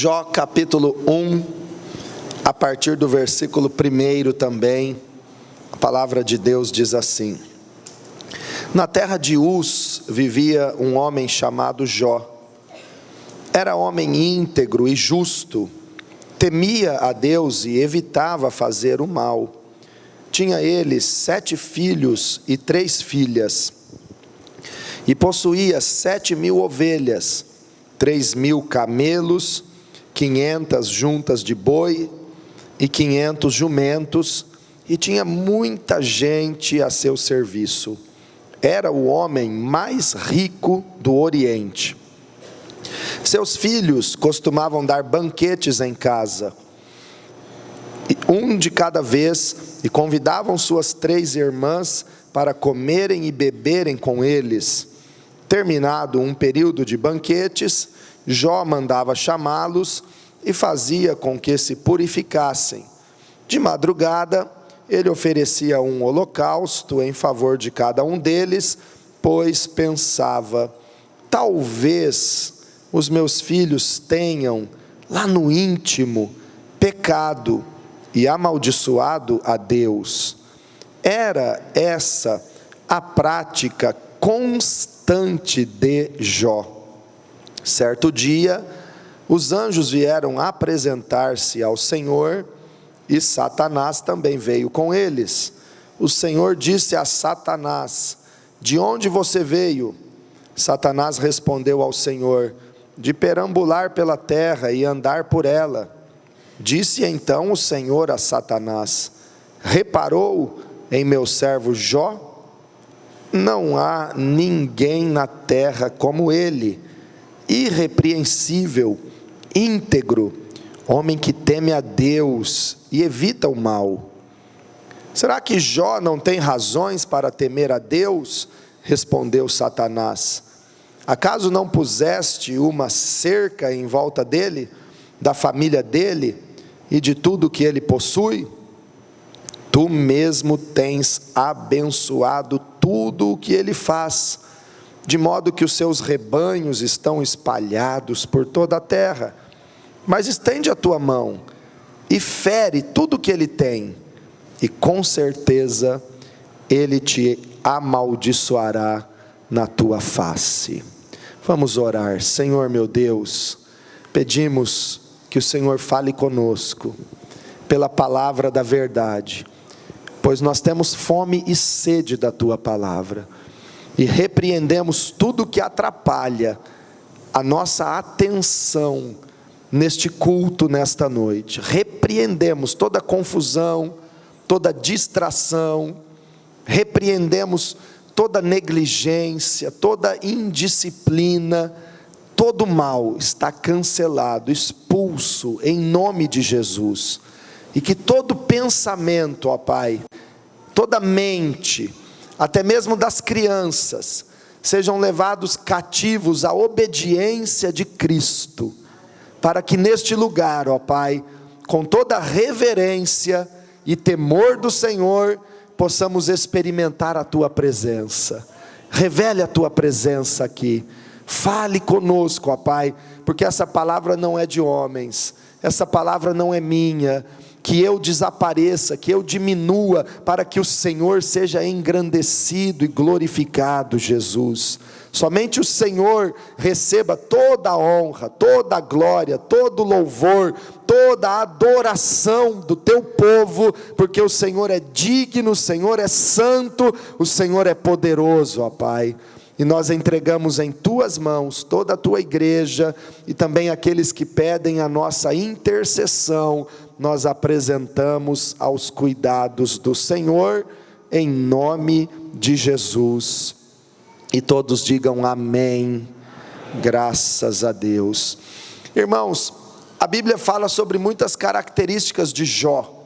Jó capítulo 1, a partir do versículo 1 também, a palavra de Deus diz assim: Na terra de Uz vivia um homem chamado Jó. Era homem íntegro e justo, temia a Deus e evitava fazer o mal. Tinha ele 7 filhos e 3 filhas, e possuía 7.000 ovelhas, 3.000 camelos, 500 juntas de boi e 500 jumentos, e tinha muita gente a seu serviço. Era o homem mais rico do Oriente. Seus filhos costumavam dar banquetes em casa, um de cada vez, e convidavam suas 3 irmãs para comerem e beberem com eles. Terminado um período de banquetes, Jó mandava chamá-los e fazia com que se purificassem. De madrugada, ele oferecia um holocausto em favor de cada um deles, pois pensava: talvez os meus filhos tenham, lá no íntimo, pecado e amaldiçoado a Deus. Era essa a prática constante de Jó. Certo dia, os anjos vieram apresentar-se ao Senhor, e Satanás também veio com eles. O Senhor disse a Satanás: de onde você veio? Satanás respondeu ao Senhor: de perambular pela terra e andar por ela. Disse então o Senhor a Satanás: reparou em meu servo Jó? Não há ninguém na terra como ele, irrepreensível, íntegro, homem que teme a Deus e evita o mal. Será que Jó não tem razões para temer a Deus? Respondeu Satanás. Acaso não puseste uma cerca em volta dele, da família dele e de tudo que ele possui? Tu mesmo tens abençoado tudo o que ele faz, de modo que os seus rebanhos estão espalhados por toda a terra. Mas estende a tua mão e fere tudo o que ele tem, e com certeza ele te amaldiçoará na tua face. Vamos orar. Senhor meu Deus, pedimos que o Senhor fale conosco pela palavra da verdade, pois nós temos fome e sede da tua palavra, e repreendemos tudo que atrapalha a nossa atenção neste culto, nesta noite. Repreendemos toda confusão, toda distração, repreendemos toda negligência, toda indisciplina, todo mal está cancelado, expulso em nome de Jesus. E que todo pensamento, ó Pai, toda mente, até mesmo das crianças, sejam levados cativos à obediência de Cristo, para que neste lugar, ó Pai, com toda reverência e temor do Senhor, possamos experimentar a Tua presença. Revele a Tua presença aqui, fale conosco, ó Pai, porque essa palavra não é de homens, essa palavra não é minha. Que eu desapareça, que eu diminua, para que o Senhor seja engrandecido e glorificado, Jesus. Somente o Senhor receba toda a honra, toda a glória, todo o louvor, toda a adoração do teu povo, porque o Senhor é digno, o Senhor é santo, o Senhor é poderoso, ó Pai. E nós entregamos em tuas mãos toda a tua igreja, e também aqueles que pedem a nossa intercessão, nós apresentamos aos cuidados do Senhor, em nome de Jesus. E todos digam amém, graças a Deus. Irmãos, a Bíblia fala sobre muitas características de Jó,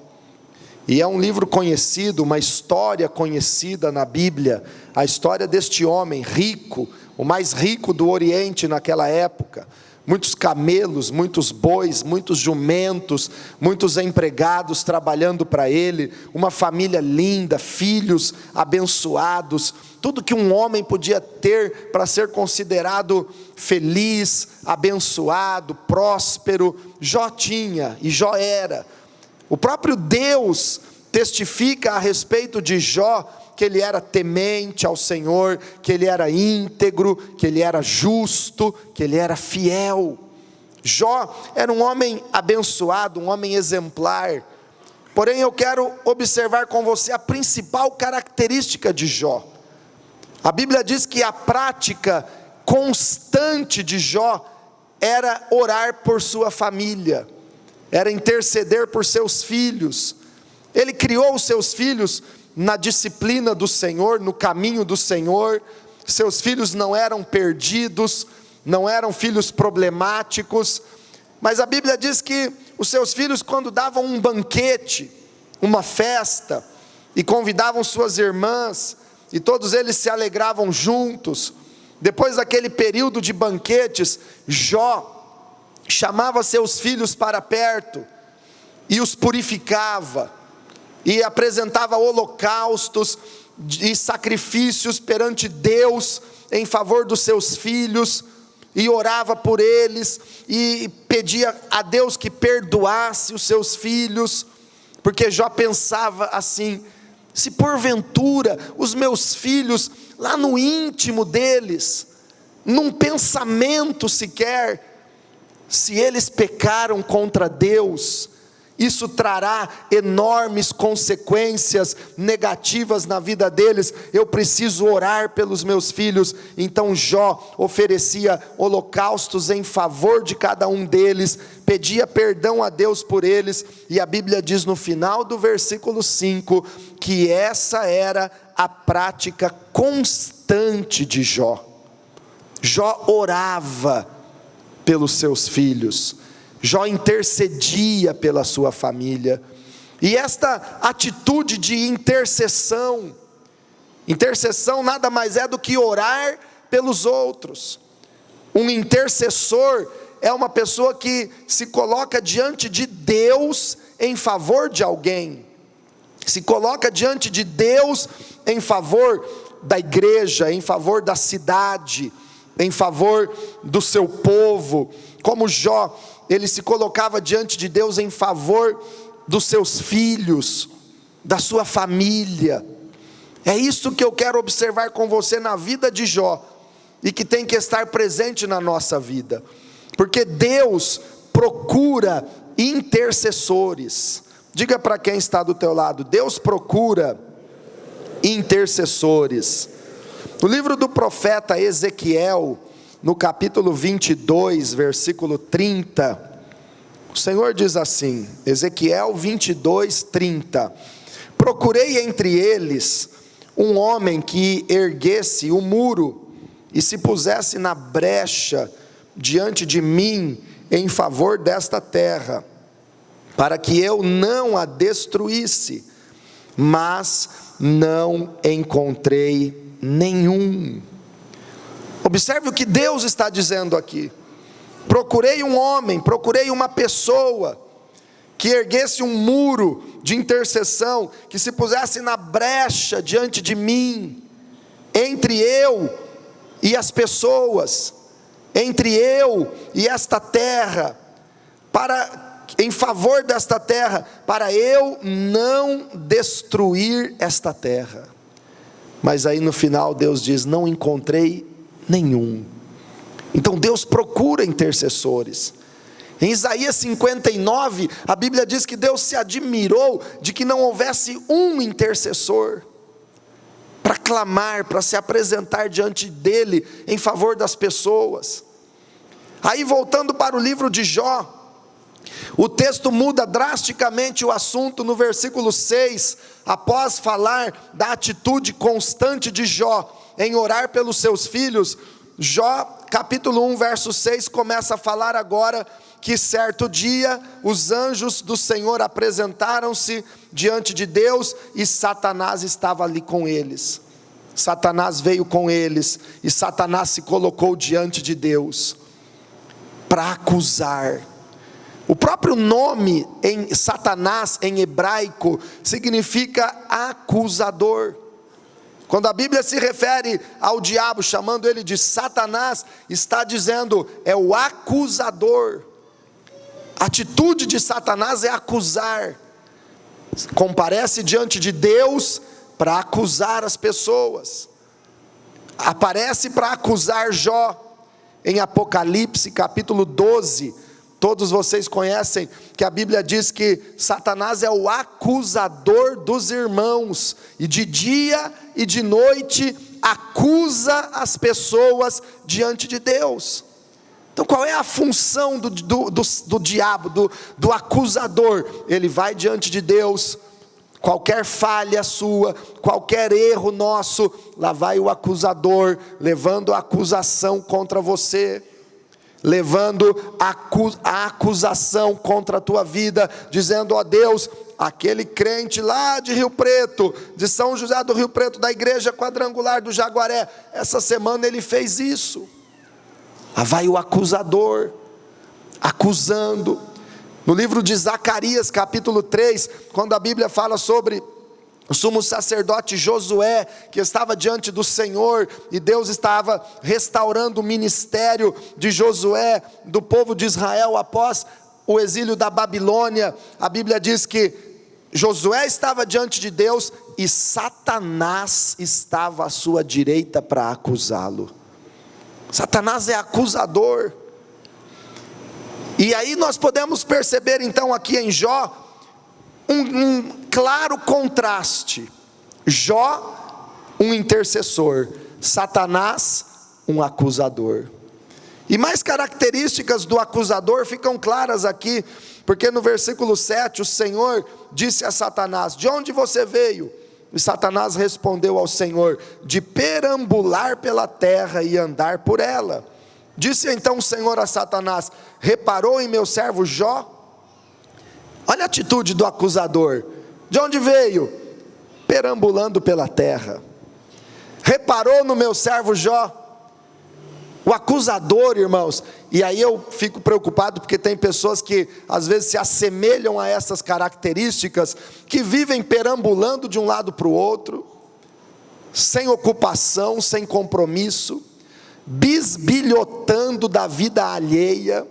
e é um livro conhecido, uma história conhecida na Bíblia, a história deste homem rico, o mais rico do Oriente naquela época, muitos camelos, muitos bois, muitos jumentos, muitos empregados trabalhando para ele, uma família linda, filhos abençoados, tudo que um homem podia ter para ser considerado feliz, abençoado, próspero, Jó tinha e Jó era. O próprio Deus testifica a respeito de Jó, que ele era temente ao Senhor, que ele era íntegro, que ele era justo, que ele era fiel. Jó era um homem abençoado, um homem exemplar. Porém, eu quero observar com você a principal característica de Jó. A Bíblia diz que a prática constante de Jó era orar por sua família, era interceder por seus filhos. Ele criou os seus filhos na disciplina do Senhor, no caminho do Senhor. Seus filhos não eram perdidos, não eram filhos problemáticos, mas a Bíblia diz que os seus filhos, quando davam um banquete, uma festa, e convidavam suas irmãs, e todos eles se alegravam juntos, depois daquele período de banquetes, Jó chamava seus filhos para perto, e os purificava, e apresentava holocaustos e sacrifícios perante Deus, em favor dos seus filhos, e orava por eles, e pedia a Deus que perdoasse os seus filhos, porque Jó pensava assim: se porventura os meus filhos, lá no íntimo deles, num pensamento sequer, se eles pecaram contra Deus, isso trará enormes consequências negativas na vida deles, eu preciso orar pelos meus filhos. Então Jó oferecia holocaustos em favor de cada um deles, pedia perdão a Deus por eles, e a Bíblia diz no final do versículo 5, que essa era a prática constante de Jó. Jó orava pelos seus filhos, Jó intercedia pela sua família, e esta atitude de intercessão nada mais é do que orar pelos outros. Um intercessor é uma pessoa que se coloca diante de Deus em favor de alguém, se coloca diante de Deus em favor da igreja, em favor da cidade, em favor do seu povo. Como Jó, ele se colocava diante de Deus em favor dos seus filhos, da sua família. É isso que eu quero observar com você na vida de Jó, e que tem que estar presente na nossa vida, porque Deus procura intercessores. Diga para quem está do teu lado: Deus procura intercessores. No livro do profeta Ezequiel, no capítulo 22, versículo 30, o Senhor diz assim, Ezequiel 22, 30: procurei entre eles um homem que erguesse o muro e se pusesse na brecha diante de mim em favor desta terra, para que eu não a destruísse, mas não encontrei nenhum. Observe o que Deus está dizendo aqui: procurei um homem, procurei uma pessoa que erguesse um muro de intercessão, que se pusesse na brecha diante de mim, entre eu e as pessoas, entre eu e esta terra, em favor desta terra, para eu não destruir esta terra. Mas aí no final Deus diz: não encontrei nenhum. Então Deus procura intercessores. Em Isaías 59, a Bíblia diz que Deus se admirou de que não houvesse um intercessor para clamar, para se apresentar diante dele em favor das pessoas. Aí voltando para o livro de Jó, o texto muda drasticamente o assunto no versículo 6, após falar da atitude constante de Jó em orar pelos seus filhos. Jó, capítulo 1, verso 6, começa a falar agora que certo dia os anjos do Senhor apresentaram-se diante de Deus e Satanás estava ali com eles. Satanás veio com eles e Satanás se colocou diante de Deus. para acusar. O próprio nome em Satanás, em hebraico, significa acusador. Quando a Bíblia se refere ao diabo, chamando ele de Satanás, está dizendo, é o acusador. A atitude de Satanás é acusar. Comparece diante de Deus para acusar as pessoas. Aparece para acusar Jó. Em Apocalipse capítulo 12, todos vocês conhecem que a Bíblia diz que Satanás é o acusador dos irmãos, e de dia e de noite acusa as pessoas diante de Deus. Então qual é a função do diabo, do acusador? Ele vai diante de Deus, qualquer falha sua, qualquer erro nosso, lá vai o acusador, levando a acusação contra você, levando a acusação contra a tua vida, dizendo, ó Deus, aquele crente lá de Rio Preto, de São José do Rio Preto, da igreja quadrangular do Jaguaré, essa semana ele fez isso. Lá vai o acusador, acusando. No livro de Zacarias, capítulo 3, quando a Bíblia fala sobre o sumo sacerdote Josué, que estava diante do Senhor, e Deus estava restaurando o ministério de Josué, do povo de Israel, após o exílio da Babilônia, a Bíblia diz que Josué estava diante de Deus, e Satanás estava à sua direita para acusá-lo. Satanás é acusador. E aí nós podemos perceber então aqui em Jó, um claro contraste. Jó, um intercessor, Satanás, um acusador. E mais características do acusador ficam claras aqui, porque no versículo 7, o Senhor disse a Satanás, de onde você veio? E Satanás respondeu ao Senhor, de perambular pela terra e andar por ela. Disse então o Senhor a Satanás, reparou em meu servo Jó? Olha a atitude do acusador, de onde veio? Perambulando pela terra. Reparou no meu servo Jó? O acusador, irmãos, e aí eu fico preocupado porque tem pessoas que às vezes se assemelham a essas características, que vivem perambulando de um lado para o outro, sem ocupação, sem compromisso, bisbilhotando da vida alheia,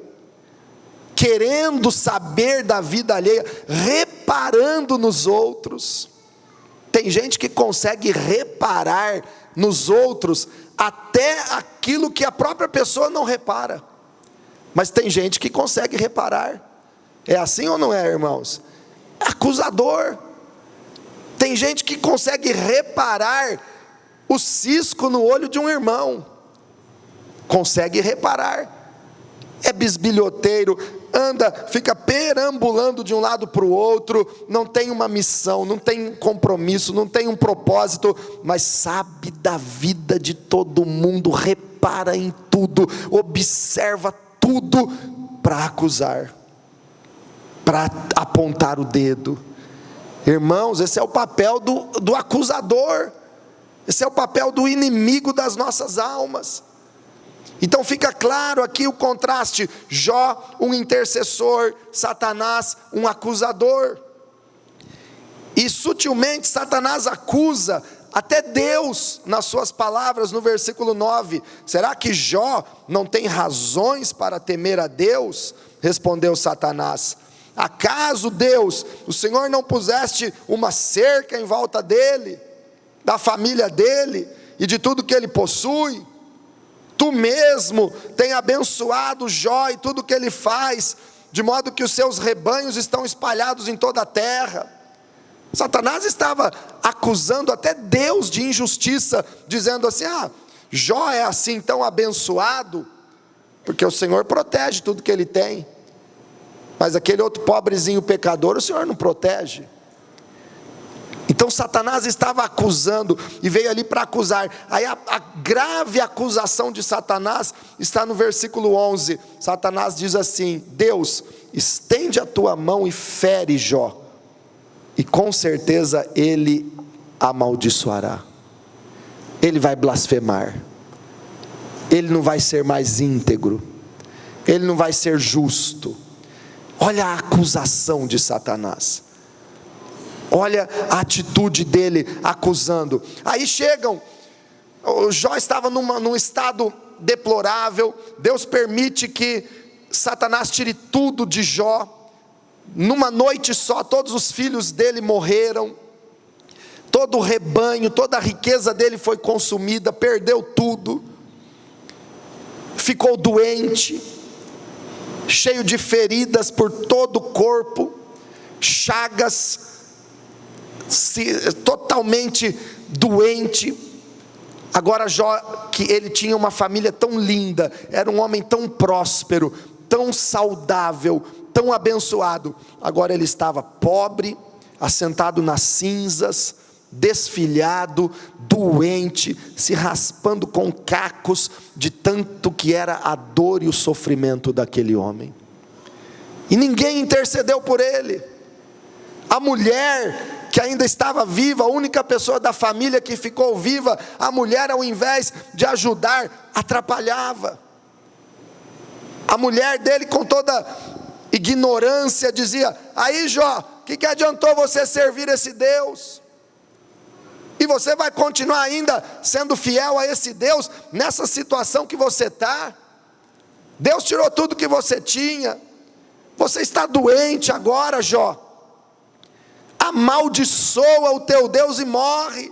querendo saber da vida alheia, reparando nos outros. Tem gente que consegue reparar nos outros até aquilo que a própria pessoa não repara, mas tem gente que consegue reparar. É assim ou não é, irmãos? É acusador. Tem gente que consegue reparar o cisco no olho de um irmão, consegue reparar. É bisbilhoteiro, anda, fica perambulando de um lado para o outro, não tem uma missão, não tem um compromisso, não tem um propósito, mas sabe da vida de todo mundo, repara em tudo, observa tudo para acusar, para apontar o dedo. Irmãos, esse é o papel do acusador, esse é o papel do inimigo das nossas almas. Então fica claro aqui o contraste, Jó, um intercessor, Satanás, um acusador. E sutilmente Satanás acusa até Deus nas suas palavras no versículo 9. Será que Jó não tem razões para temer a Deus? Respondeu Satanás. Acaso Deus, o Senhor não puseste uma cerca em volta dele, da família dele e de tudo que ele possui? Tu mesmo tem abençoado Jó e tudo que ele faz, de modo que os seus rebanhos estão espalhados em toda a terra. Satanás estava acusando até Deus de injustiça, dizendo assim, Jó é assim tão abençoado, porque o Senhor protege tudo que ele tem, mas aquele outro pobrezinho pecador, o Senhor não protege. Então Satanás estava acusando, e veio ali para acusar. Aí a grave acusação de Satanás está no versículo 11. Satanás diz assim, Deus, estende a tua mão e fere Jó, e com certeza ele amaldiçoará, ele vai blasfemar, ele não vai ser mais íntegro, ele não vai ser justo. Olha a acusação de Satanás. Olha a atitude dele acusando. Aí chegam, o Jó estava num estado deplorável. Deus permite que Satanás tire tudo de Jó. Numa noite só, todos os filhos dele morreram. Todo o rebanho, toda a riqueza dele foi consumida, perdeu tudo. Ficou doente, cheio de feridas por todo o corpo, chagas, totalmente doente. Agora Jó, que ele tinha uma família tão linda, era um homem tão próspero, tão saudável, tão abençoado, agora ele estava pobre, assentado nas cinzas, desfilhado, doente, se raspando com cacos, de tanto que era a dor e o sofrimento daquele homem. E ninguém intercedeu por ele. A mulher que ainda estava viva, a única pessoa da família que ficou viva, a mulher, ao invés de ajudar, atrapalhava. A mulher dele, com toda ignorância, dizia: aí Jó, o que adiantou você servir esse Deus? E você vai continuar ainda sendo fiel a esse Deus, nessa situação que você está? Deus tirou tudo que você tinha, você está doente agora, Jó. Amaldiçoa o teu Deus e morre.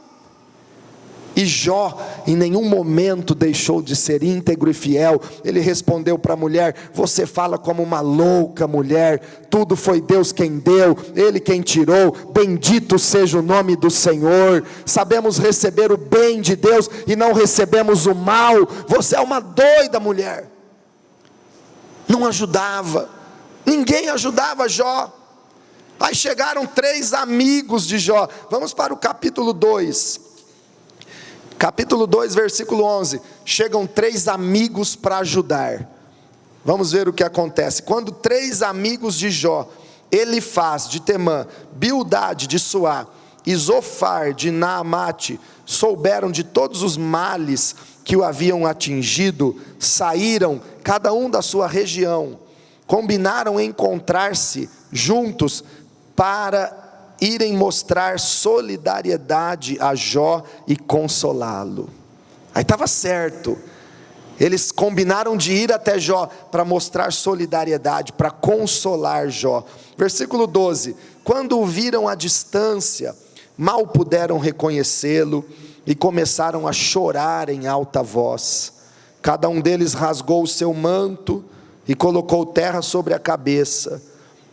E Jó em nenhum momento deixou de ser íntegro e fiel. Ele respondeu para a mulher: você fala como uma louca mulher, tudo foi Deus quem deu, Ele quem tirou, bendito seja o nome do Senhor. Sabemos receber o bem de Deus e não recebemos o mal. Você é uma doida mulher. Não ajudava, ninguém ajudava Jó. Aí chegaram 3 amigos de Jó. Vamos para o capítulo 2. Capítulo 2, versículo 11. Chegam 3 amigos para ajudar. Vamos ver o que acontece. Quando 3 amigos de Jó, Elifaz de Temã, Bildade de Suá e Zofar de Naamate, souberam de todos os males que o haviam atingido, saíram, cada um da sua região, combinaram encontrar-se juntos para irem mostrar solidariedade a Jó e consolá-lo. Aí estava certo, eles combinaram de ir até Jó para mostrar solidariedade, para consolar Jó. Versículo 12: quando o viram à distância, mal puderam reconhecê-lo e começaram a chorar em alta voz. Cada um deles rasgou o seu manto e colocou terra sobre a cabeça.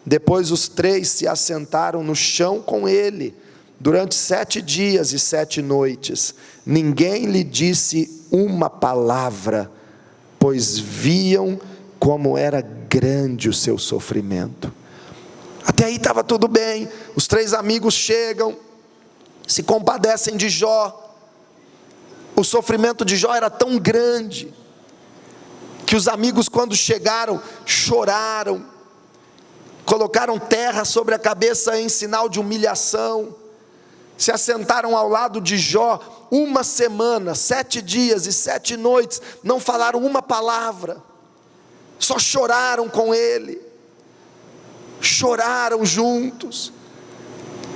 Depois os 3 se assentaram no chão com ele, durante 7 dias e 7 noites. Ninguém lhe disse uma palavra, pois viam como era grande o seu sofrimento. Até aí estava tudo bem. Os 3 amigos chegam, se compadecem de Jó. O sofrimento de Jó era tão grande, que os amigos, quando chegaram, choraram, colocaram terra sobre a cabeça em sinal de humilhação, se assentaram ao lado de Jó 1 semana, 7 dias e 7 noites, não falaram uma palavra, só choraram com ele, choraram juntos.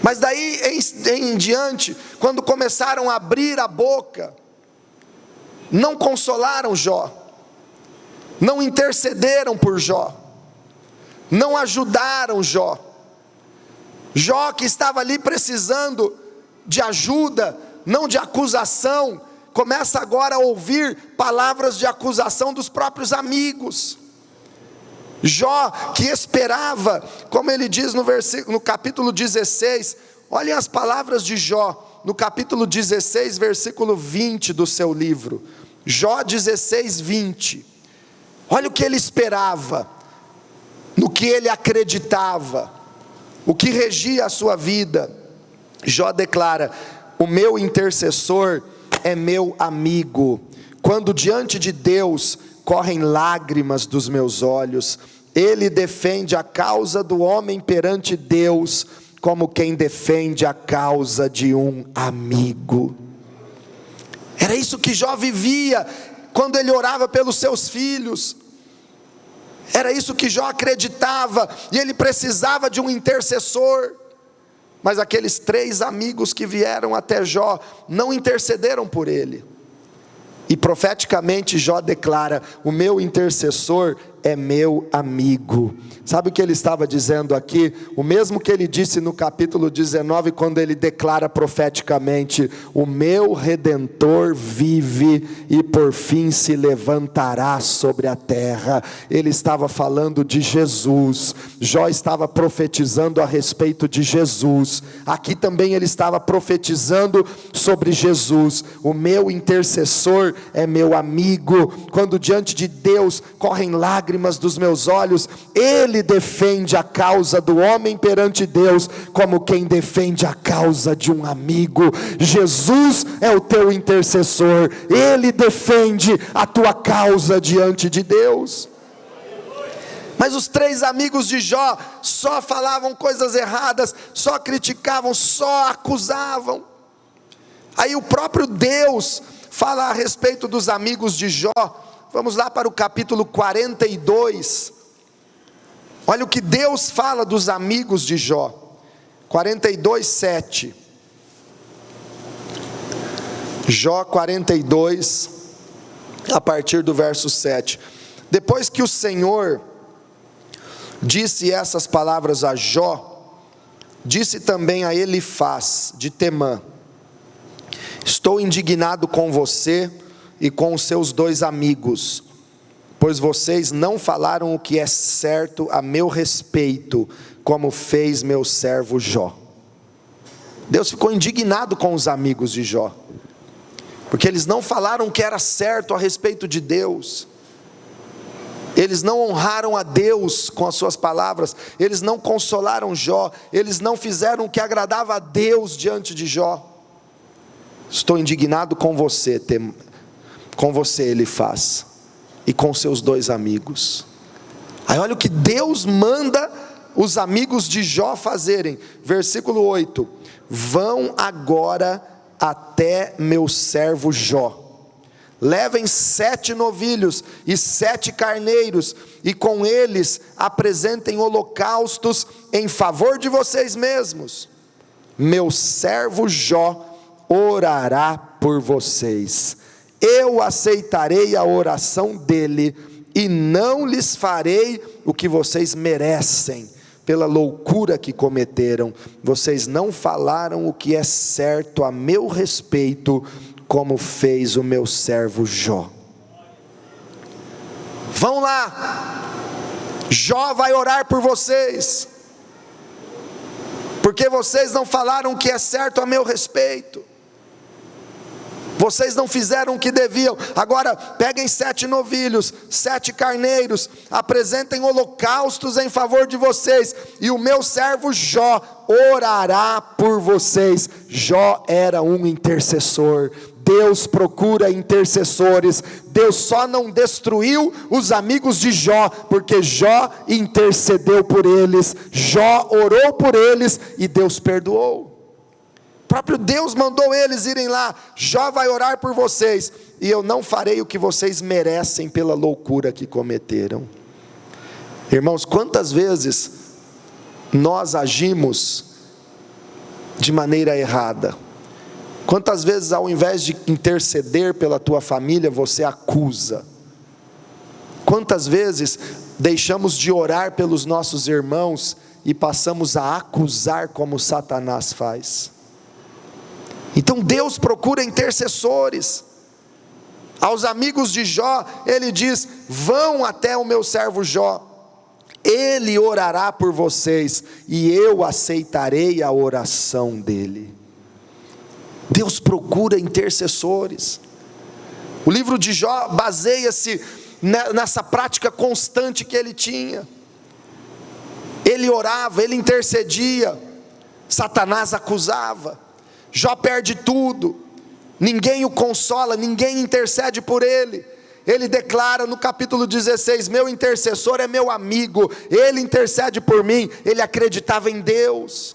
Mas daí em diante, quando começaram a abrir a boca, não consolaram Jó, não intercederam por Jó, não ajudaram Jó. Jó, que estava ali precisando de ajuda, não de acusação, começa agora a ouvir palavras de acusação dos próprios amigos. Jó, que esperava, como ele diz no capítulo 16, olhem as palavras de Jó, no capítulo 16, versículo 20 do seu livro. Jó 16, 20. Olha o que ele esperava, no que ele acreditava, o que regia a sua vida. Jó declara: o meu intercessor é meu amigo, quando diante de Deus correm lágrimas dos meus olhos, ele defende a causa do homem perante Deus, como quem defende a causa de um amigo. Era isso que Jó vivia, quando ele orava pelos seus filhos. Era isso que Jó acreditava, e ele precisava de um intercessor. Mas aqueles 3 amigos que vieram até Jó não intercederam por ele. E profeticamente Jó declara: o meu intercessor é meu amigo. Sabe o que ele estava dizendo aqui? O mesmo que ele disse no capítulo 19, quando ele declara profeticamente: o meu Redentor vive e por fim se levantará sobre a terra. Ele estava falando de Jesus. Jó estava profetizando a respeito de Jesus. Aqui também ele estava profetizando sobre Jesus. O meu intercessor é meu amigo. Quando diante de Deus correm lágrimas dos meus olhos, Ele defende a causa do homem perante Deus, como quem defende a causa de um amigo. Jesus é o teu intercessor, Ele defende a tua causa diante de Deus. Mas os 3 amigos de Jó só falavam coisas erradas, só criticavam, só acusavam. Aí o próprio Deus fala a respeito dos amigos de Jó. Vamos lá para o capítulo 42. Olha o que Deus fala dos amigos de Jó. 42, 7. Jó 42, a partir do verso 7. Depois que o Senhor disse essas palavras a Jó, disse também a Elifaz de Temã: estou indignado com você e com os seus 2 amigos, pois vocês não falaram o que é certo a meu respeito, como fez meu servo Jó. Deus ficou indignado com os amigos de Jó, porque eles não falaram o que era certo a respeito de Deus. Eles não honraram a Deus com as suas palavras, eles não consolaram Jó, eles não fizeram o que agradava a Deus diante de Jó. Estou indignado com você, Elifaz, e com seus 2 amigos. Aí olha o que Deus manda os amigos de Jó fazerem, versículo 8: vão agora até meu servo Jó, levem 7 novilhos e 7 carneiros, e com eles apresentem holocaustos em favor de vocês mesmos. Meu servo Jó orará por vocês, eu aceitarei a oração dele, e não lhes farei o que vocês merecem, pela loucura que cometeram. Vocês não falaram o que é certo a meu respeito, como fez o meu servo Jó. Vão lá, Jó vai orar por vocês, porque vocês não falaram o que é certo a meu respeito. Vocês não fizeram o que deviam. Agora peguem 7 novilhos, 7 carneiros, apresentem holocaustos em favor de vocês, e o meu servo Jó orará por vocês. Jó era um intercessor. Deus procura intercessores. Deus só não destruiu os amigos de Jó, porque Jó intercedeu por eles, Jó orou por eles, e Deus perdoou. O próprio Deus mandou eles irem lá: Jó vai orar por vocês, e eu não farei o que vocês merecem pela loucura que cometeram. Irmãos, quantas vezes nós agimos de maneira errada? Quantas vezes, ao invés de interceder pela tua família, você acusa? Quantas vezes deixamos de orar pelos nossos irmãos e passamos a acusar, como Satanás faz? Então Deus procura intercessores. Aos amigos de Jó, ele diz: vão até o meu servo Jó, ele orará por vocês, e eu aceitarei a oração dele. Deus procura intercessores. O livro de Jó baseia-se nessa prática constante que ele tinha. Ele orava, ele intercedia, Satanás acusava. Jó perde tudo, ninguém o consola, ninguém intercede por ele. Ele declara no capítulo 16: meu intercessor é meu amigo, ele intercede por mim. Ele acreditava em Deus.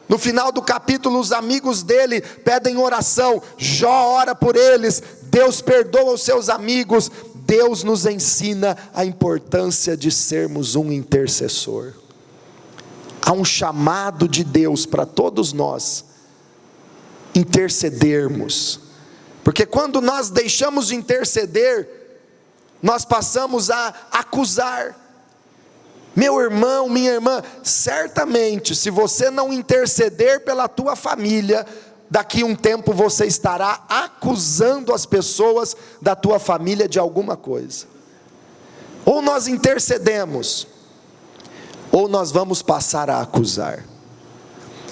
No final do capítulo, os amigos dele pedem oração, Jó ora por eles, Deus perdoa os seus amigos, Deus nos ensina a importância de sermos um intercessor. Há um chamado de Deus para todos nós intercedermos, porque quando nós deixamos de interceder, nós passamos a acusar. Meu irmão, minha irmã, certamente se você não interceder pela tua família, daqui a um tempo você estará acusando as pessoas da tua família de alguma coisa. Ou nós intercedemos, ou nós vamos passar a acusar.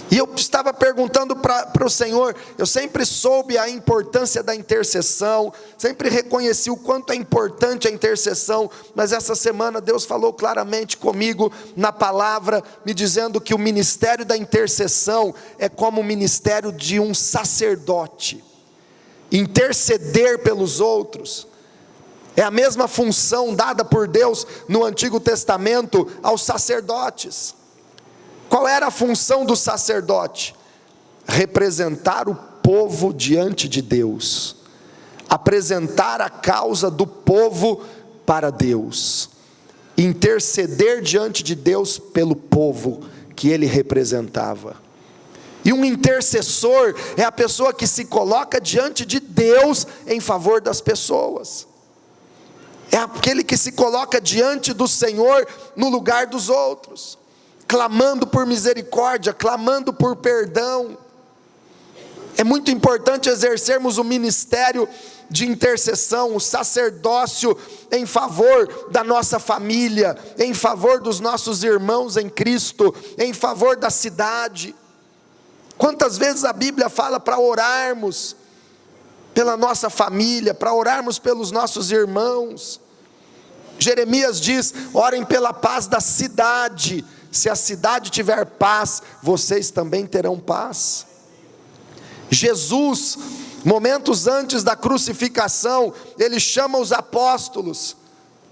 E eu estava perguntando para o Senhor, eu sempre soube a importância da intercessão, sempre reconheci o quanto é importante a intercessão, mas essa semana Deus falou claramente comigo na palavra, me dizendo que o ministério da intercessão é como o ministério de um sacerdote. Interceder pelos outros é a mesma função dada por Deus no Antigo Testamento aos sacerdotes. Qual era a função do sacerdote? Representar o povo diante de Deus, apresentar a causa do povo para Deus, interceder diante de Deus pelo povo que ele representava. E um intercessor é a pessoa que se coloca diante de Deus em favor das pessoas, é aquele que se coloca diante do Senhor no lugar dos outros, clamando por misericórdia, clamando por perdão. É muito importante exercermos o ministério de intercessão, o sacerdócio em favor da nossa família, em favor dos nossos irmãos em Cristo, em favor da cidade. Quantas vezes a Bíblia fala para orarmos pela nossa família, para orarmos pelos nossos irmãos. Jeremias diz: orem pela paz da cidade. Se a cidade tiver paz, vocês também terão paz. Jesus, momentos antes da crucificação, ele chama os apóstolos,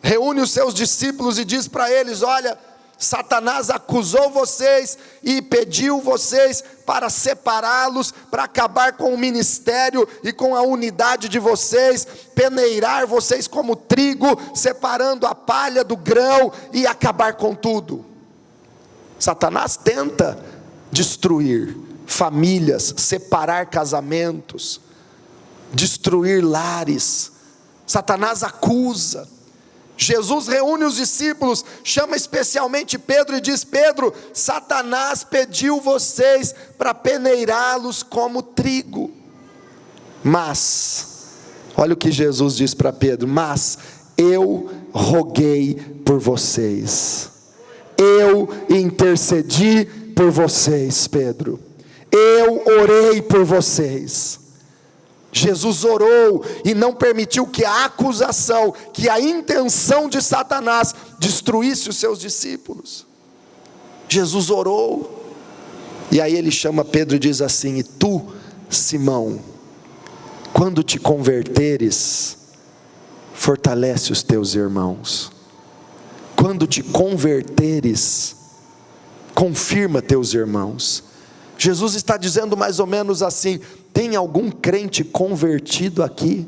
reúne os seus discípulos e diz para eles: olha, Satanás acusou vocês e pediu vocês para separá-los, para acabar com o ministério e com a unidade de vocês, peneirar vocês como trigo, separando a palha do grão e acabar com tudo. Satanás tenta destruir famílias, separar casamentos, destruir lares. Satanás acusa. Jesus reúne os discípulos, chama especialmente Pedro e diz: Pedro, Satanás pediu vocês para peneirá-los como trigo. Mas, olha o que Jesus diz para Pedro: mas eu roguei por vocês. Eu intercedi por vocês, Pedro. Eu orei por vocês. Jesus orou e não permitiu que a acusação, que a intenção de Satanás destruísse os seus discípulos. Jesus orou. E aí ele chama Pedro e diz assim: e tu, Simão, quando te converteres, fortalece os teus irmãos. Quando te converteres, confirma teus irmãos. Jesus está dizendo mais ou menos assim: tem algum crente convertido aqui?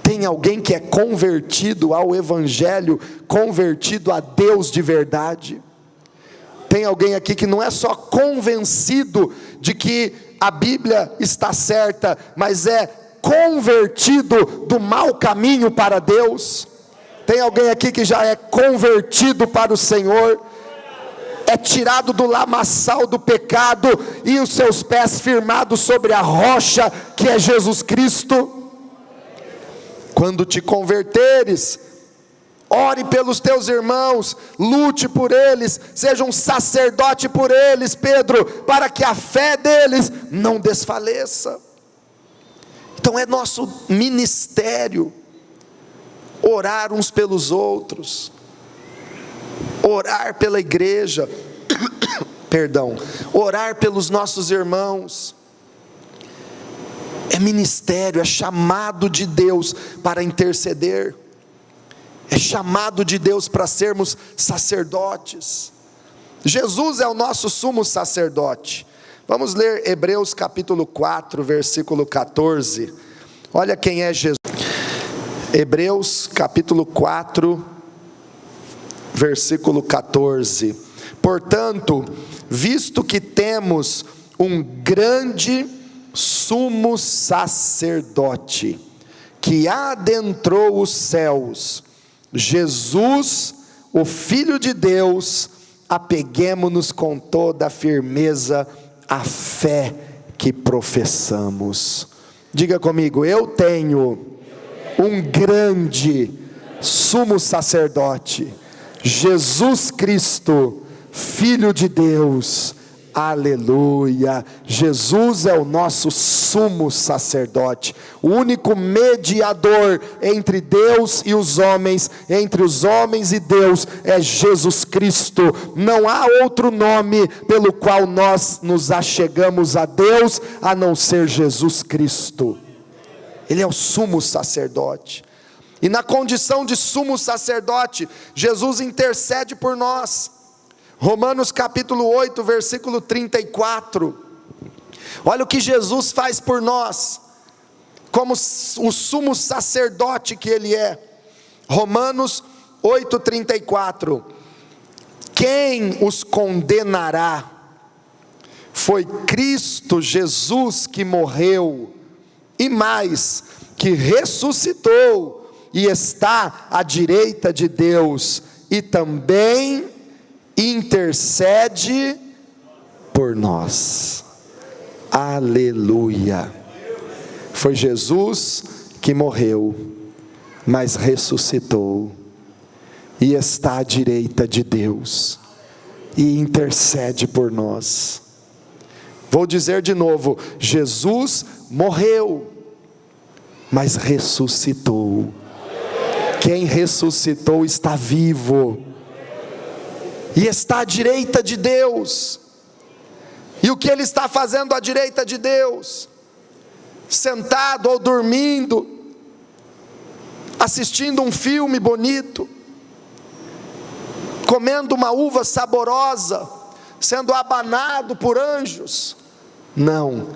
Tem alguém que é convertido ao Evangelho, convertido a Deus de verdade? Tem alguém aqui que não é só convencido de que a Bíblia está certa, mas é convertido do mau caminho para Deus? Tem alguém aqui que já é convertido para o Senhor, é tirado do lamaçal do pecado e os seus pés firmados sobre a rocha que é Jesus Cristo? Quando te converteres, ore pelos teus irmãos, lute por eles, seja um sacerdote por eles, Pedro, para que a fé deles não desfaleça. Então é nosso ministério orar uns pelos outros, orar pela igreja, orar pelos nossos irmãos. É ministério, é chamado de Deus para interceder, é chamado de Deus para sermos sacerdotes. Jesus é o nosso sumo sacerdote. Vamos ler Hebreus capítulo 4, versículo 14. Olha quem é Jesus. Hebreus capítulo 4, versículo 14. Portanto, visto que temos um grande sumo sacerdote, que adentrou os céus, Jesus, o Filho de Deus, apeguemo-nos com toda a firmeza à fé que professamos. Diga comigo: eu tenho um grande sumo sacerdote, Jesus Cristo, Filho de Deus. Aleluia. Jesus é o nosso sumo sacerdote, o único mediador entre Deus e os homens, entre os homens e Deus, é Jesus Cristo. Não há outro nome pelo qual nós nos achegamos a Deus, a não ser Jesus Cristo. Ele é o sumo sacerdote, e na condição de sumo sacerdote, Jesus intercede por nós. Romanos capítulo 8, versículo 34, olha o que Jesus faz por nós, como o sumo sacerdote que Ele é. Romanos 8, 34, quem os condenará? Foi Cristo Jesus que morreu, e mais, que ressuscitou, e está à direita de Deus, e também intercede por nós. Aleluia. Foi Jesus que morreu, mas ressuscitou, e está à direita de Deus, e intercede por nós. Vou dizer de novo: Jesus morreu, mas ressuscitou. Quem ressuscitou está vivo, e está à direita de Deus. E o que Ele está fazendo à direita de Deus? Sentado ou dormindo, assistindo um filme bonito, comendo uma uva saborosa, sendo abanado por anjos. Não,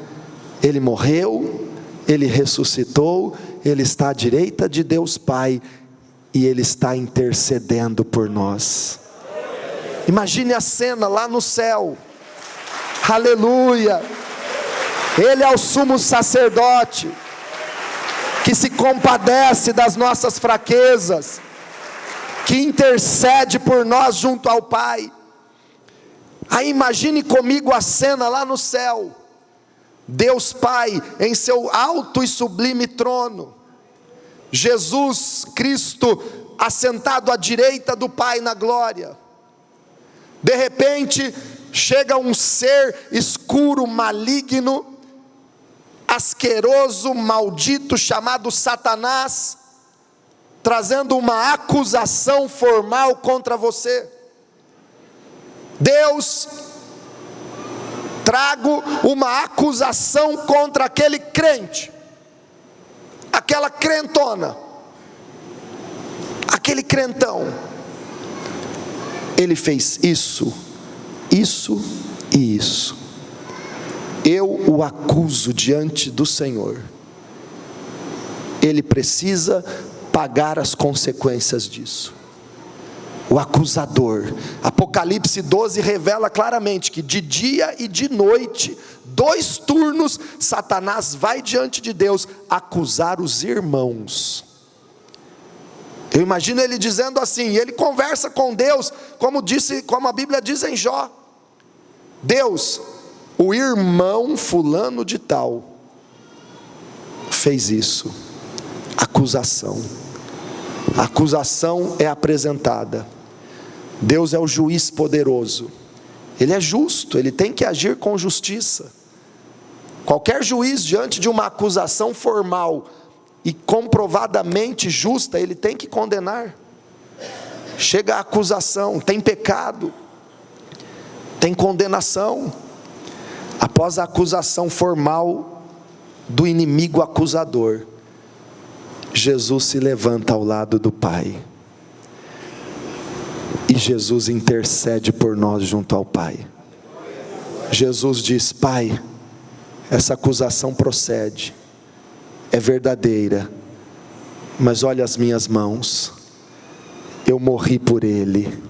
Ele morreu, Ele ressuscitou, Ele está à direita de Deus Pai, e Ele está intercedendo por nós. Imagine a cena lá no céu. Aleluia. Ele é o sumo sacerdote, que se compadece das nossas fraquezas, que intercede por nós junto ao Pai. Aí imagine comigo a cena lá no céu. Deus Pai em seu alto e sublime trono, Jesus Cristo assentado à direita do Pai na glória. De repente, chega um ser escuro, maligno, asqueroso, maldito, chamado Satanás, trazendo uma acusação formal contra você. Deus, trago uma acusação contra aquele crente, aquela crentona, aquele crentão. Ele fez isso, isso e isso. Eu o acuso diante do Senhor. Ele precisa pagar as consequências disso. O acusador. Apocalipse 12 revela claramente que de dia e de noite, 2 turnos, Satanás vai diante de Deus acusar os irmãos. Eu imagino ele dizendo assim, e ele conversa com Deus, como a Bíblia diz em Jó: Deus, o irmão fulano de tal fez isso. Acusação. A acusação é apresentada. Deus é o juiz poderoso. Ele é justo, ele tem que agir com justiça. Qualquer juiz, diante de uma acusação formal e comprovadamente justa, ele tem que condenar. Chega a acusação, tem pecado, tem condenação. Após a acusação formal do inimigo acusador, Jesus se levanta ao lado do Pai, e Jesus intercede por nós junto ao Pai. Jesus diz: Pai, essa acusação procede, é verdadeira, mas olha as minhas mãos, eu morri por ele,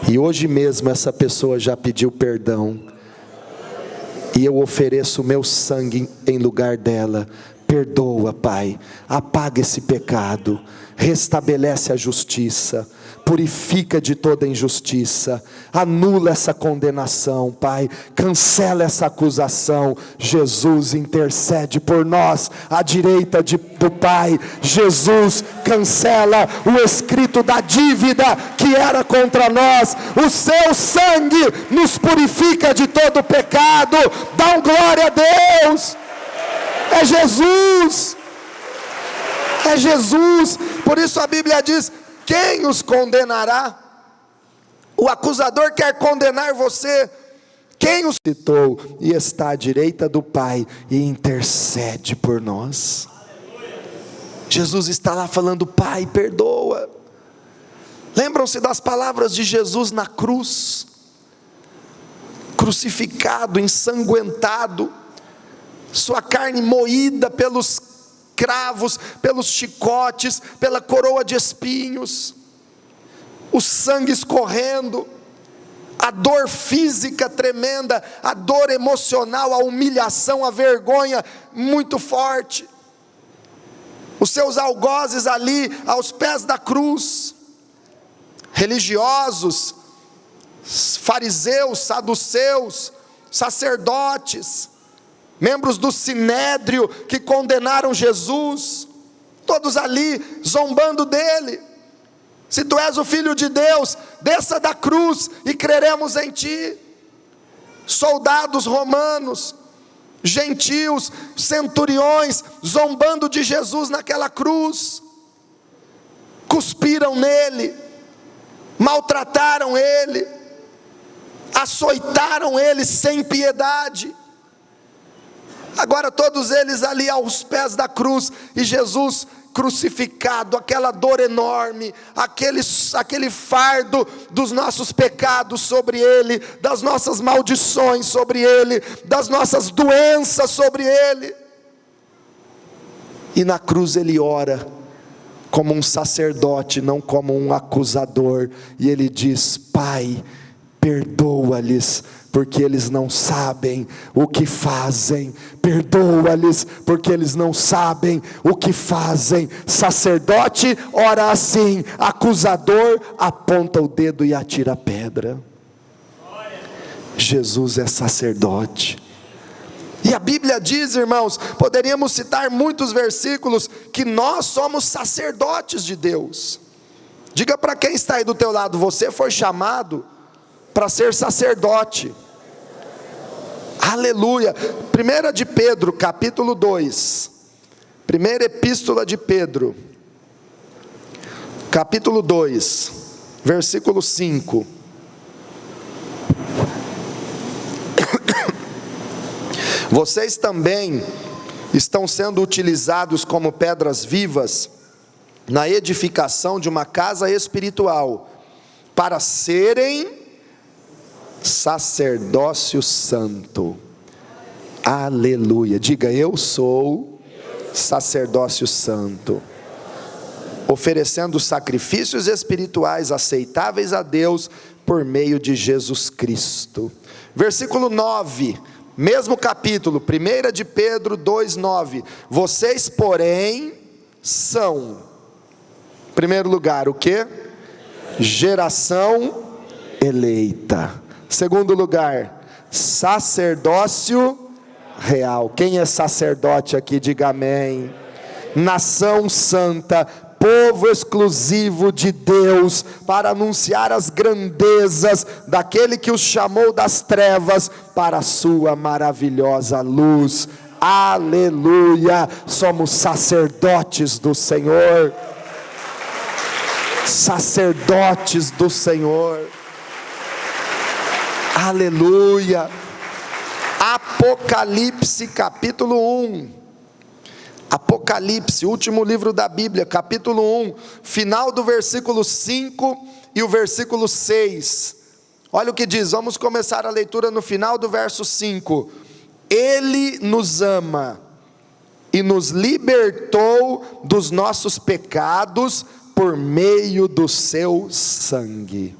e hoje mesmo essa pessoa já pediu perdão, e eu ofereço o meu sangue em lugar dela. Perdoa, Pai, apaga esse pecado, restabelece a justiça, purifica de toda injustiça, anula essa condenação, Pai, cancela essa acusação. Jesus intercede por nós, à direita do Pai. Jesus cancela o escrito da dívida que era contra nós. O seu sangue nos purifica de todo pecado. Dá glória a Deus. É Jesus, é Jesus. Por isso a Bíblia diz: quem os condenará? O acusador quer condenar você. Quem os citou e está à direita do Pai e intercede por nós. Jesus está lá falando: Pai, perdoa. Lembram-se das palavras de Jesus na cruz, crucificado, ensanguentado, sua carne moída pelos cravos, pelos chicotes, pela coroa de espinhos, o sangue escorrendo, a dor física tremenda, a dor emocional, a humilhação, a vergonha muito forte, os seus algozes ali aos pés da cruz, religiosos, fariseus, saduceus, sacerdotes, membros do sinédrio que condenaram Jesus, todos ali zombando dele. Se tu és o Filho de Deus, desça da cruz e creremos em ti. Soldados romanos, gentios, centuriões, zombando de Jesus naquela cruz, cuspiram nele, maltrataram ele, açoitaram ele sem piedade. Agora todos eles ali aos pés da cruz, e Jesus crucificado, aquela dor enorme, aquele fardo dos nossos pecados sobre ele, das nossas maldições sobre ele, das nossas doenças sobre ele. E na cruz ele ora como um sacerdote, não como um acusador, e ele diz: Pai, perdoa-lhes, porque eles não sabem o que fazem. Perdoa-lhes, porque eles não sabem o que fazem. Sacerdote ora assim, acusador aponta o dedo e atira a pedra. Jesus é sacerdote. E a Bíblia diz, irmãos, poderíamos citar muitos versículos, que nós somos sacerdotes de Deus. Diga para quem está aí do teu lado: você foi chamado para ser sacerdote. Aleluia. 1 de Pedro, capítulo 2, primeira epístola de Pedro, capítulo 2, versículo 5. Vocês também estão sendo utilizados como pedras vivas na edificação de uma casa espiritual, para serem sacerdócio santo. Aleluia. Diga: eu sou sacerdócio santo, oferecendo sacrifícios espirituais aceitáveis a Deus por meio de Jesus Cristo. Versículo 9, mesmo capítulo, 1 de Pedro 2:9. Vocês, porém, são, em primeiro lugar, o que? Geração eleita. Segundo lugar, sacerdócio real. Quem é sacerdote aqui, diga amém. Nação santa, povo exclusivo de Deus, para anunciar as grandezas daquele que os chamou das trevas para a sua maravilhosa luz. Aleluia. Somos sacerdotes do Senhor. Sacerdotes do Senhor. Aleluia. Apocalipse capítulo 1. Apocalipse, último livro da Bíblia, capítulo 1, final do versículo 5 e o versículo 6. Olha o que diz, vamos começar a leitura no final do verso 5. Ele nos ama e nos libertou dos nossos pecados por meio do seu sangue.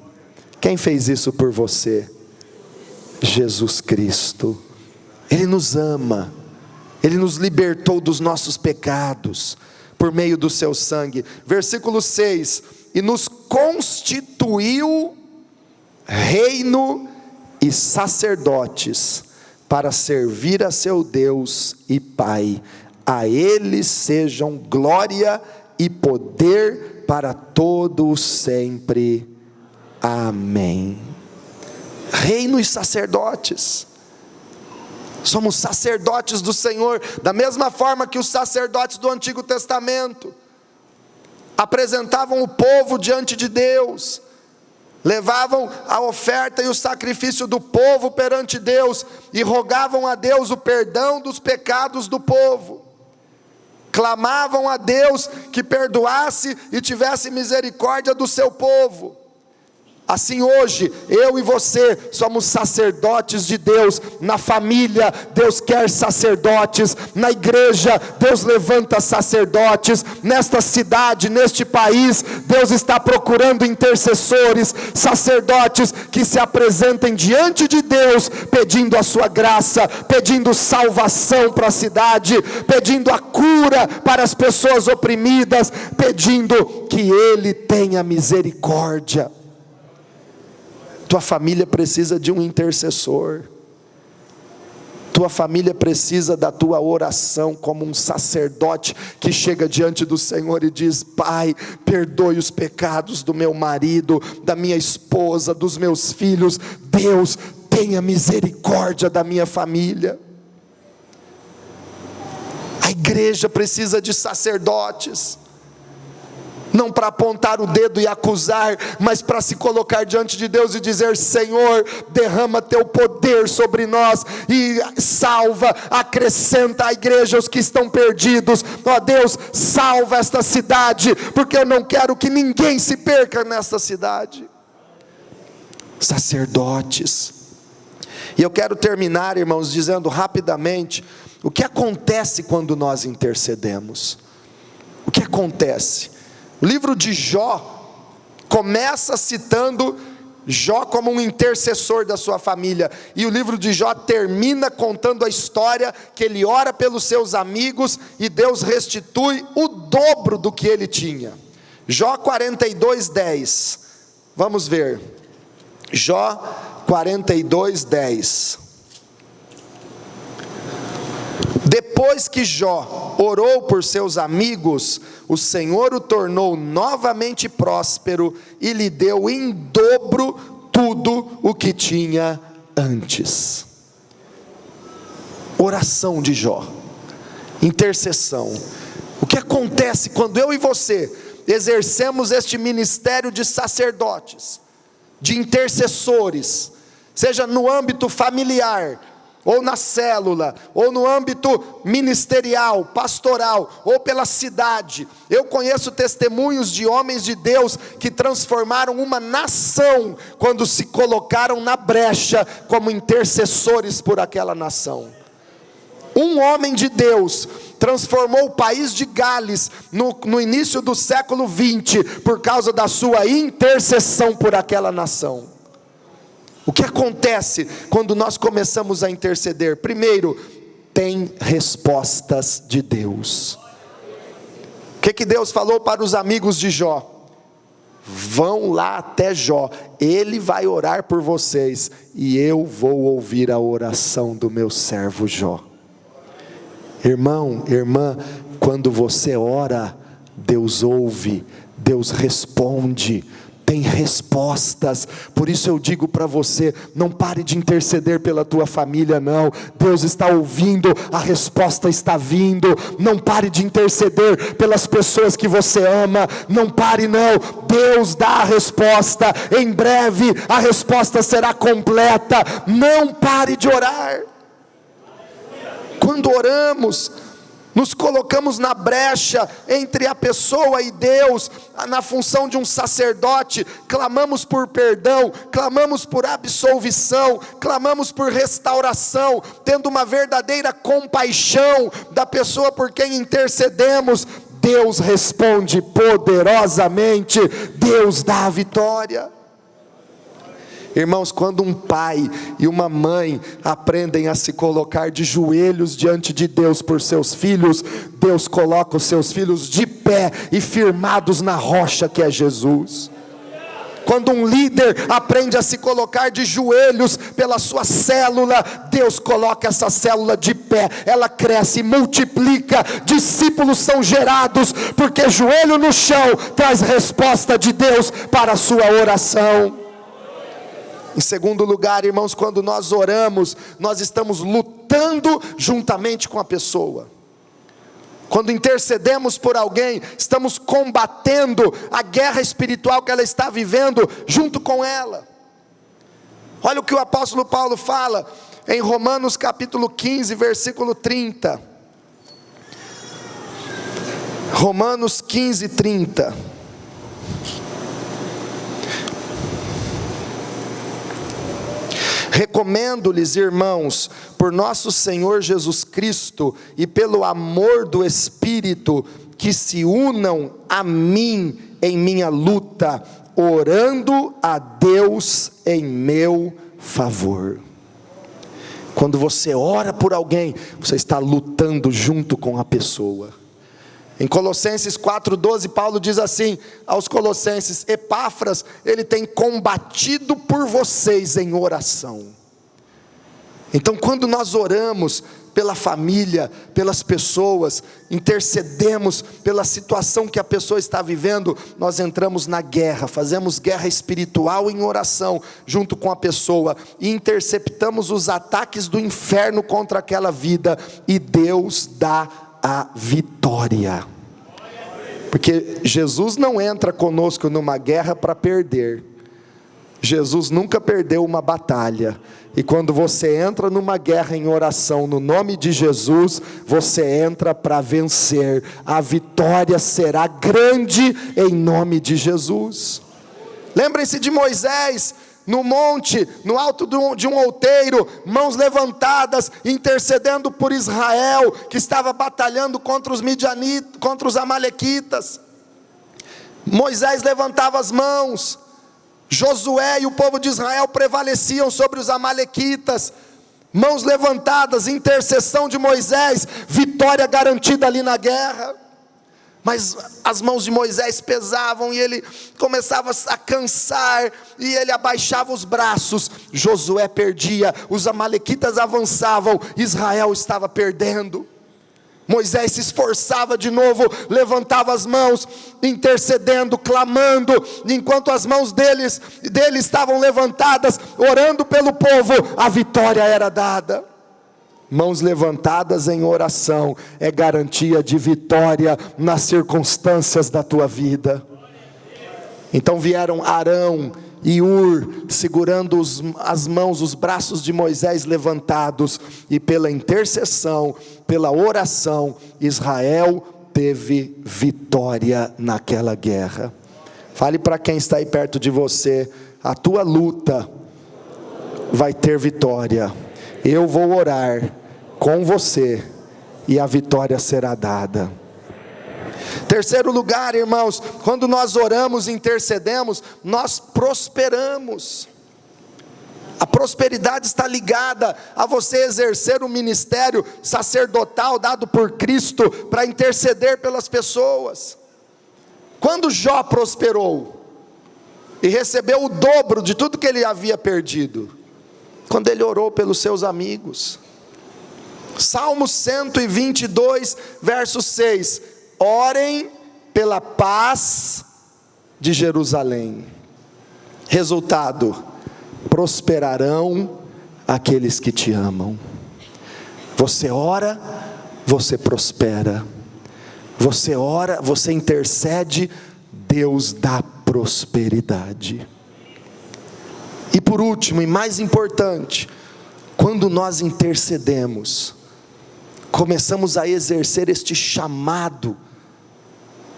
Quem fez isso por você? Jesus Cristo. Ele nos ama, Ele nos libertou dos nossos pecados por meio do seu sangue. Versículo 6: e nos constituiu reino e sacerdotes para servir a seu Deus e Pai. A Ele sejam glória e poder para todos sempre. Amém. Reino e sacerdotes. Somos sacerdotes do Senhor, da mesma forma que os sacerdotes do Antigo Testamento apresentavam o povo diante de Deus, levavam a oferta e o sacrifício do povo perante Deus, e rogavam a Deus o perdão dos pecados do povo, clamavam a Deus que perdoasse e tivesse misericórdia do seu povo. Assim hoje, eu e você somos sacerdotes de Deus. Na família, Deus quer sacerdotes. Na igreja, Deus levanta sacerdotes. Nesta cidade, neste país, Deus está procurando intercessores, sacerdotes que se apresentem diante de Deus, pedindo a sua graça, pedindo salvação para a cidade, pedindo a cura para as pessoas oprimidas, pedindo que Ele tenha misericórdia. Tua família precisa de um intercessor. Tua família precisa da tua oração, como um sacerdote que chega diante do Senhor e diz: Pai, perdoe os pecados do meu marido, da minha esposa, dos meus filhos. Deus, tenha misericórdia da minha família. A igreja precisa de sacerdotes, não para apontar o dedo e acusar, mas para se colocar diante de Deus e dizer: Senhor, derrama teu poder sobre nós e salva, acrescenta à igreja os que estão perdidos. Ó Deus, salva esta cidade, porque eu não quero que ninguém se perca nesta cidade. Sacerdotes. E eu quero terminar, irmãos, dizendo rapidamente o que acontece quando nós intercedemos. O que acontece? O livro de Jó começa citando Jó como um intercessor da sua família, e o livro de Jó termina contando a história que ele ora pelos seus amigos e Deus restitui o dobro do que ele tinha. Jó 42:10, vamos ver, Jó 42:10. Depois que Jó orou por seus amigos, o Senhor o tornou novamente próspero e lhe deu em dobro tudo o que tinha antes. Oração de Jó, intercessão. O que acontece quando eu e você exercemos este ministério de sacerdotes, de intercessores, seja no âmbito familiar, ou na célula, ou no âmbito ministerial, pastoral, ou pela cidade. Eu conheço testemunhos de homens de Deus que transformaram uma nação quando se colocaram na brecha como intercessores por aquela nação. Um homem de Deus transformou o país de Gales no início do século 20 por causa da sua intercessão por aquela nação. O que acontece quando nós começamos a interceder? Primeiro, tem respostas de Deus. O que Deus falou para os amigos de Jó? Vão lá até Jó, ele vai orar por vocês, e eu vou ouvir a oração do meu servo Jó. Irmão, irmã, quando você ora, Deus ouve, Deus responde, tem respostas. Por isso eu digo para você, não pare de interceder pela tua família não. Deus está ouvindo, a resposta está vindo. Não pare de interceder pelas pessoas que você ama, não pare não. Deus dá a resposta, em breve a resposta será completa. Não pare de orar. Quando oramos, nos colocamos na brecha entre a pessoa e Deus, na função de um sacerdote, clamamos por perdão, clamamos por absolvição, clamamos por restauração, tendo uma verdadeira compaixão da pessoa por quem intercedemos. Deus responde poderosamente, Deus dá a vitória. Irmãos, quando um pai e uma mãe aprendem a se colocar de joelhos diante de Deus por seus filhos, Deus coloca os seus filhos de pé e firmados na rocha que é Jesus. Quando um líder aprende a se colocar de joelhos pela sua célula, Deus coloca essa célula de pé, ela cresce, multiplica, discípulos são gerados, porque joelho no chão traz resposta de Deus para a sua oração. Em segundo lugar, irmãos, quando nós oramos, nós estamos lutando juntamente com a pessoa. Quando intercedemos por alguém, estamos combatendo a guerra espiritual que ela está vivendo junto com ela. Olha o que o apóstolo Paulo fala em Romanos capítulo 15, versículo 30. Romanos 15, 30. Recomendo-lhes, irmãos, por nosso Senhor Jesus Cristo e pelo amor do Espírito, que se unam a mim em minha luta, orando a Deus em meu favor. Quando você ora por alguém, você está lutando junto com a pessoa. Em Colossenses 4,12, Paulo diz assim aos Colossenses: Epáfras, ele tem combatido por vocês em oração. Então, quando nós oramos pela família, pelas pessoas, intercedemos pela situação que a pessoa está vivendo, nós entramos na guerra, fazemos guerra espiritual em oração junto com a pessoa, e interceptamos os ataques do inferno contra aquela vida, e Deus dá a vitória. Porque Jesus não entra conosco numa guerra para perder. Jesus nunca perdeu uma batalha. E quando você entra numa guerra em oração no nome de Jesus, você entra para vencer. A vitória será grande em nome de Jesus. Lembrem-se de Moisés no monte, no alto de um outeiro, mãos levantadas, intercedendo por Israel, que estava batalhando contra os midianitas, contra os amalequitas. Moisés levantava as mãos, Josué e o povo de Israel prevaleciam sobre os amalequitas, mãos levantadas, intercessão de Moisés, vitória garantida ali na guerra. Mas as mãos de Moisés pesavam e ele começava a cansar, e ele abaixava os braços, Josué perdia, os amalequitas avançavam, Israel estava perdendo. Moisés se esforçava de novo, levantava as mãos, intercedendo, clamando, enquanto as mãos dele estavam levantadas, orando pelo povo, a vitória era dada. Mãos levantadas em oração é garantia de vitória nas circunstâncias da tua vida. Então vieram Arão e Ur, segurando as mãos, os braços de Moisés levantados, e pela intercessão, pela oração, Israel teve vitória naquela guerra. Fale para quem está aí perto de você: a tua luta vai ter vitória. Eu vou orar com você e a vitória será dada. Terceiro lugar, irmãos, quando nós oramos e intercedemos, nós prosperamos. A prosperidade está ligada a você exercer o ministério sacerdotal dado por Cristo para interceder pelas pessoas. Quando Jó prosperou e recebeu o dobro de tudo que ele havia perdido? Quando ele orou pelos seus amigos. Salmo 122, verso 6: orem pela paz de Jerusalém. Resultado: prosperarão aqueles que te amam. Você ora, você prospera. Você ora, você intercede, Deus dá prosperidade. E por último, e mais importante, quando nós intercedemos, começamos a exercer este chamado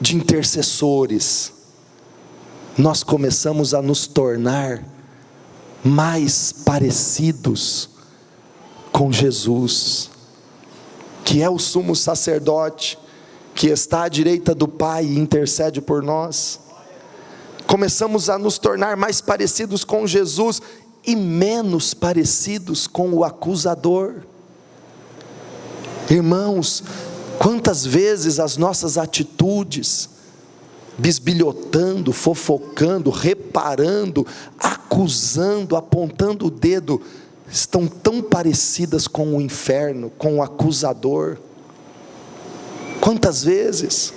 de intercessores, nós começamos a nos tornar mais parecidos com Jesus, que é o sumo sacerdote, que está à direita do Pai e intercede por nós. Começamos a nos tornar mais parecidos com Jesus e menos parecidos com o acusador. Irmãos, quantas vezes as nossas atitudes, bisbilhotando, fofocando, reparando, acusando, apontando o dedo, estão tão parecidas com o inferno, com o acusador. Quantas vezes?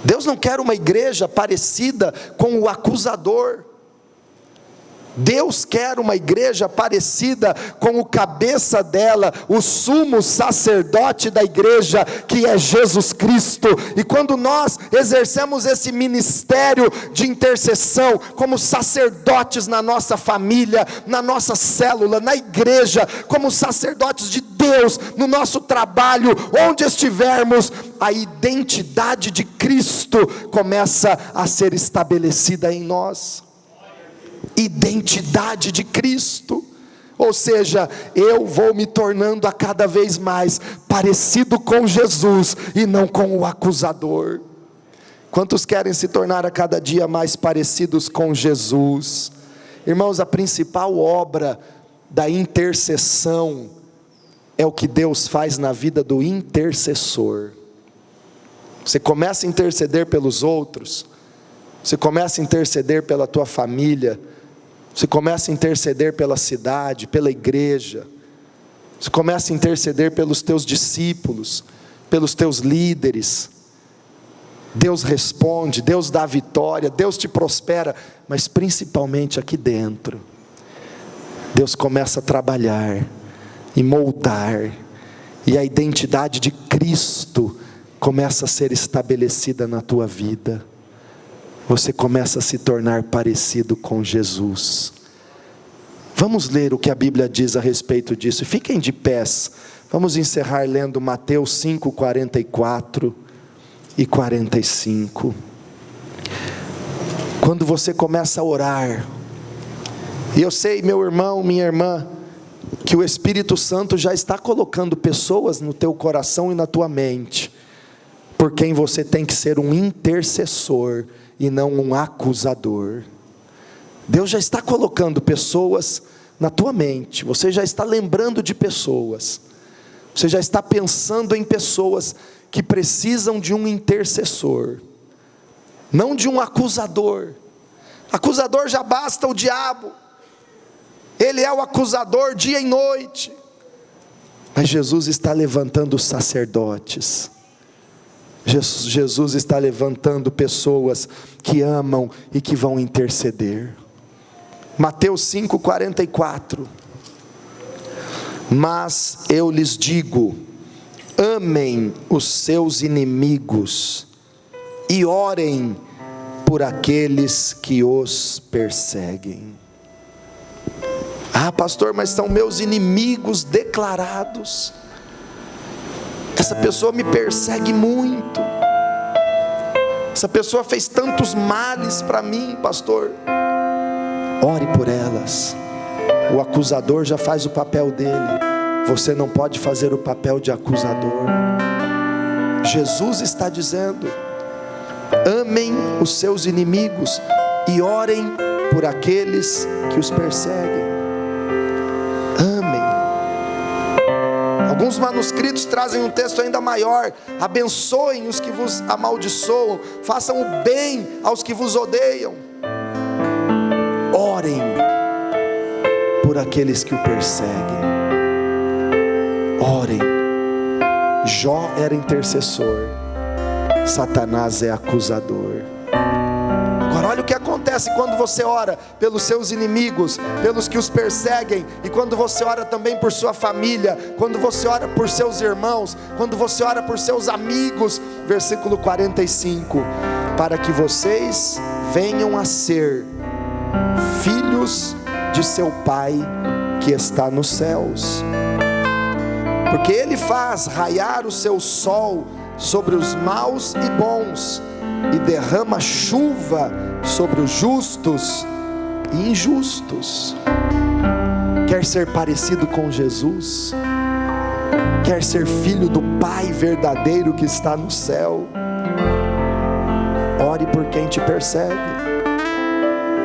Deus não quer uma igreja parecida com o acusador. Deus quer uma igreja parecida com o cabeça dela, o sumo sacerdote da igreja, que é Jesus Cristo. E quando nós exercemos esse ministério de intercessão, como sacerdotes na nossa família, na nossa célula, na igreja, como sacerdotes de Deus, no nosso trabalho, onde estivermos, a identidade de Cristo começa a ser estabelecida em nós. Identidade de Cristo, ou seja, eu vou me tornando a cada vez mais parecido com Jesus e não com o acusador. Quantos querem se tornar a cada dia mais parecidos com Jesus? Irmãos, a principal obra da intercessão é o que Deus faz na vida do intercessor. Você começa a interceder pelos outros, você começa a interceder pela tua família, você começa a interceder pela cidade, pela igreja, você começa a interceder pelos teus discípulos, pelos teus líderes. Deus responde, Deus dá vitória, Deus te prospera, mas principalmente aqui dentro, Deus começa a trabalhar e moldar, e a identidade de Cristo começa a ser estabelecida na tua vida. Você começa a se tornar parecido com Jesus. Vamos ler o que a Bíblia diz a respeito disso. Fiquem de pés. Vamos encerrar lendo Mateus 5, 44 e 45. Quando você começa a orar, e eu sei, meu irmão, minha irmã, que o Espírito Santo já está colocando pessoas no teu coração e na tua mente, por quem você tem que ser um intercessor e não um acusador. Deus já está colocando pessoas na tua mente, você já está lembrando de pessoas, você já está pensando em pessoas que precisam de um intercessor, não de um acusador. Acusador já basta o diabo, ele é o acusador dia e noite, mas Jesus está levantando os sacerdotes. Jesus está levantando pessoas que amam e que vão interceder. Mateus 5, 44. Mas eu lhes digo, amem os seus inimigos e orem por aqueles que os perseguem. Ah, pastor, mas são meus inimigos declarados. Essa pessoa me persegue muito. Essa pessoa fez tantos males para mim, pastor. Ore por elas. O acusador já faz o papel dele. Você não pode fazer o papel de acusador. Jesus está dizendo: amem os seus inimigos e orem por aqueles que os perseguem. Amem. Alguns manuscritos trazem um texto ainda maior: abençoem os que vos amaldiçoam, façam o bem aos que vos odeiam, orem por aqueles que o perseguem. Orem. Jó era intercessor, Satanás é acusador. Agora olha o que acontece quando você ora pelos seus inimigos, pelos que os perseguem, e quando você ora também por sua família, quando você ora por seus irmãos, quando você ora por seus amigos. Versículo 45: para que vocês venham a ser filhos de seu Pai que está nos céus. porque Ele faz raiar o seu sol sobre os maus e bons, e derrama chuva sobre os justos e injustos. Quer ser parecido com Jesus? Quer ser filho do Pai verdadeiro que está no céu? Ore por quem te persegue.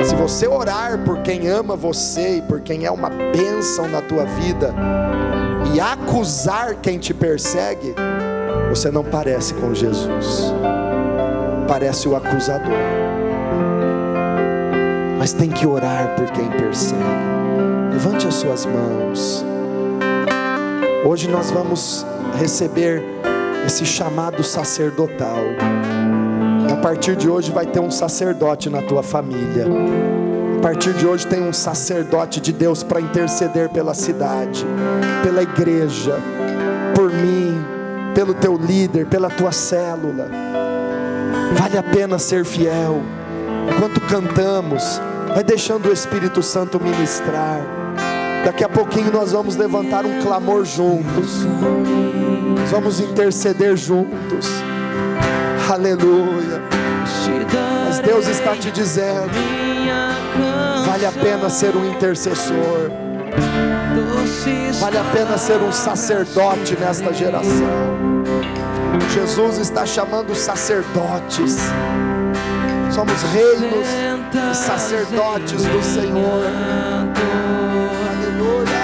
Se você orar por quem ama você e por quem é uma bênção na tua vida, e acusar quem te persegue, você não parece com Jesus, parece o acusador. Mas tem que orar por quem persegue. Levante as suas mãos. Hoje nós vamos receber esse chamado sacerdotal. A partir de hoje vai ter um sacerdote na tua família. A partir de hoje tem um sacerdote de Deus para interceder pela cidade, pela igreja, por mim, pelo teu líder, pela tua célula. Vale a pena ser fiel. Enquanto cantamos, vai deixando o Espírito Santo ministrar. Daqui a pouquinho nós vamos levantar um clamor juntos, nós vamos interceder juntos. Aleluia. Mas Deus está te dizendo, vale a pena ser um intercessor, vale a pena ser um sacerdote nesta geração. Jesus está chamando sacerdotes. Somos reinos e sacerdotes do Senhor. Aleluia.